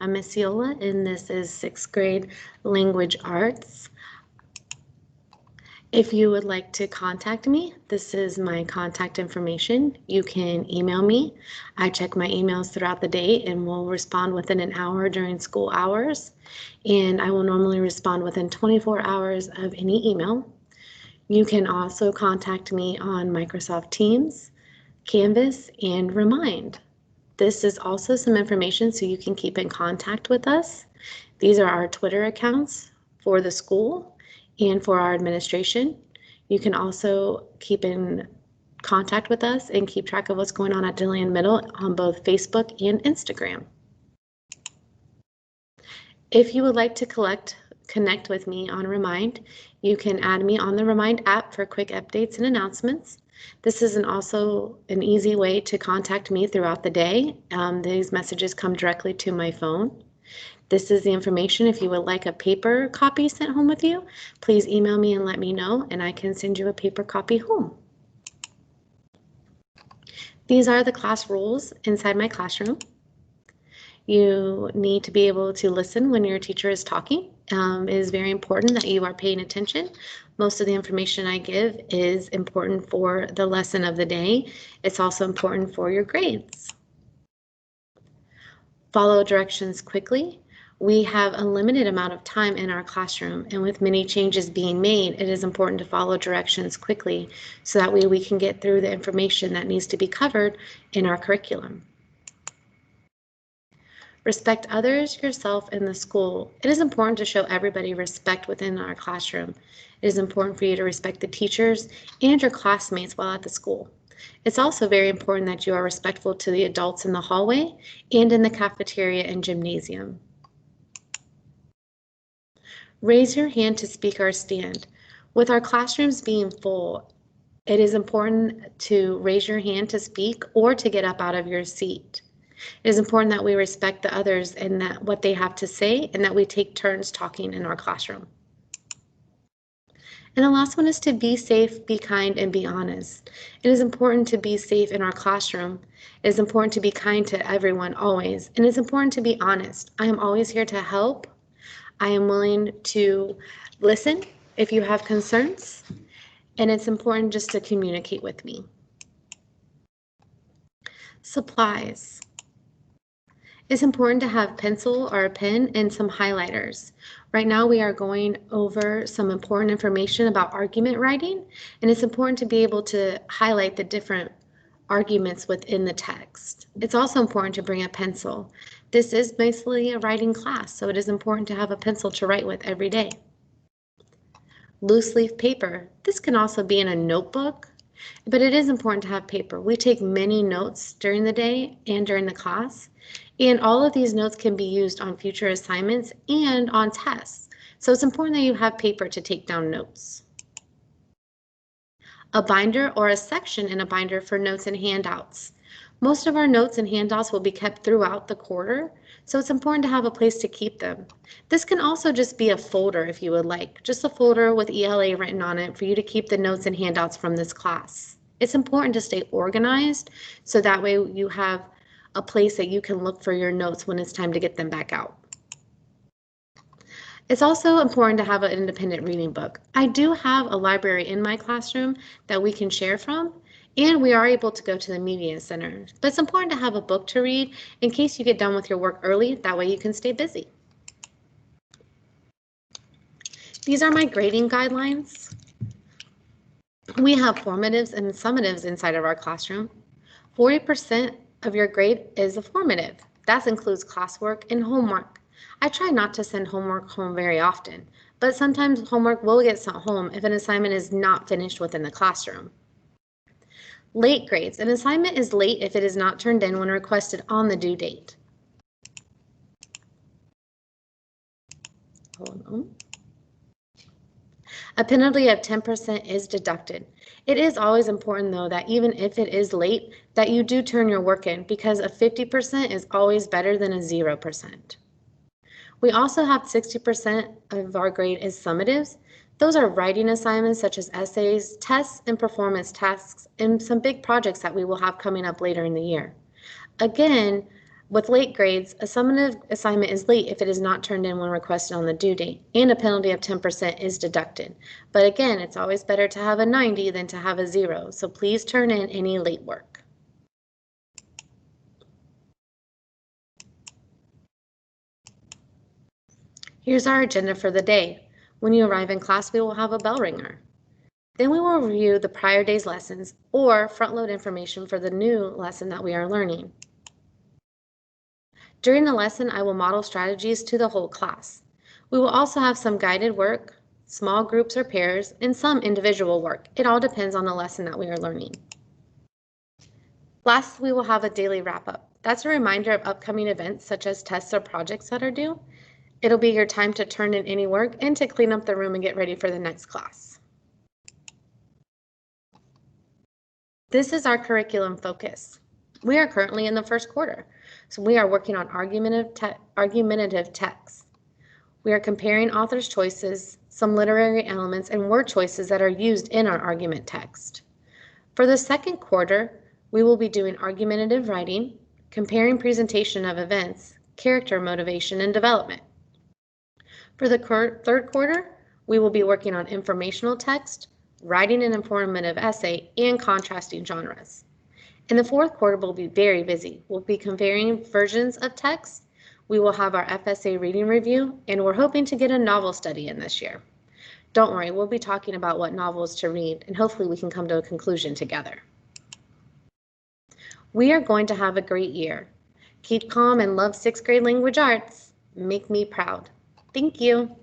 I'm Miss Ciola, and this is 6th grade language arts. If you would like to contact me, this is my contact information. You can email me. I check my emails throughout the day and will respond within an hour during school hours. And I will normally respond within 24 hours of any email. You can also contact me on Microsoft Teams, Canvas, and Remind. This is also some information so you can keep in contact with us. These are our Twitter accounts for the school and for our administration. You can also keep in contact with us and keep track of what's going on at DeLand Middle on both Facebook and Instagram. If you would like to connect with me on Remind, you can add me on the Remind app for quick updates and announcements. This is also an easy way to contact me throughout the day. These messages come directly to my phone. This is the information. If you would like a paper copy sent home with you, please email me and let me know, and I can send you a paper copy home. These are the class rules inside my classroom. You need to be able to listen when your teacher is talking. It is very important that you are paying attention. Most of the information I give is important for the lesson of the day. It's also important for your grades. Follow directions quickly. We have a limited amount of time in our classroom, and with many changes being made, it is important to follow directions quickly so that way we can get through the information that needs to be covered in our curriculum. Respect others, yourself, and the school. It is important to show everybody respect within our classroom. It is important for you to respect the teachers and your classmates while at the school. It's also very important that you are respectful to the adults in the hallway and in the cafeteria and gymnasium. Raise your hand to speak or stand. With our classrooms being full, it is important to raise your hand to speak or to get up out of your seat. It is important that we respect the others and that what they have to say, and that we take turns talking in our classroom. And the last one is to be safe, be kind, and be honest. It is important to be safe in our classroom. It is important to be kind to everyone always, and it's important to be honest. I am always here to help. I am willing to listen if you have concerns, and it's important just to communicate with me. Supplies. It's important to have pencil or a pen and some highlighters. Right now we are going over some important information about argument writing, and it's important to be able to highlight the different arguments within the text. It's also important to bring a pencil. This is basically a writing class, so it is important to have a pencil to write with every day. Loose leaf paper. This can also be in a notebook, but it is important to have paper. We take many notes during the day and during the class, and all of these notes can be used on future assignments and on tests. So it's important that you have paper to take down notes. A binder or a section in a binder for notes and handouts. Most of our notes and handouts will be kept throughout the quarter, so it's important to have a place to keep them. This can also just be a folder if you would like, just a folder with ELA written on it for you to keep the notes and handouts from this class. It's important to stay organized so that way you have a place that you can look for your notes when it's time to get them back out. It's also important to have an independent reading book. I do have a library in my classroom that we can share from, and we are able to go to the media center. But it's important to have a book to read in case you get done with your work early. That way you can stay busy. These are my grading guidelines. We have formatives and summatives inside of our classroom. 40% of your grade is a formative. That includes classwork and homework. I try not to send homework home very often, but sometimes homework will get sent home if an assignment is not finished within the classroom. Late grades. An assignment is late if it is not turned in when requested on the due date. Hold on. A penalty of 10% is deducted. It is always important, though, that even if it is late, that you do turn your work in, because a 50% is always better than a 0%. We also have 60% of our grade is summatives. Those are writing assignments such as essays, tests, and performance tasks, and some big projects that we will have coming up later in the year. Again, With late grades, a summative assignment is late if it is not turned in when requested on the due date, and a penalty of 10% is deducted. But again, it's always better to have a 90 than to have a 0, so please turn in any late work. Here's our agenda for the day. When you arrive in class, we will have a bell ringer. Then we will review the prior day's lessons or front-load information for the new lesson that we are learning. During the lesson, I will model strategies to the whole class. We will also have some guided work, small groups or pairs, and some individual work. It all depends on the lesson that we are learning. Last, we will have a daily wrap-up. That's a reminder of upcoming events such as tests or projects that are due. It'll be your time to turn in any work and to clean up the room and get ready for the next class. This is our curriculum focus. We are currently in the first quarter, so we are working on argumentative text. We are comparing authors' choices, some literary elements, and word choices that are used in our argument text. For the second quarter, we will be doing argumentative writing, comparing presentation of events, character motivation, and development. For the third quarter, we will be working on informational text, writing an informative essay, and contrasting genres. In the fourth quarter, we'll be very busy. We'll be comparing versions of text. We will have our FSA reading review, and we're hoping to get a novel study in this year. Don't worry, we'll be talking about what novels to read, and hopefully we can come to a conclusion together. We are going to have a great year. Keep calm and love 6th grade language arts. Make me proud. Thank you.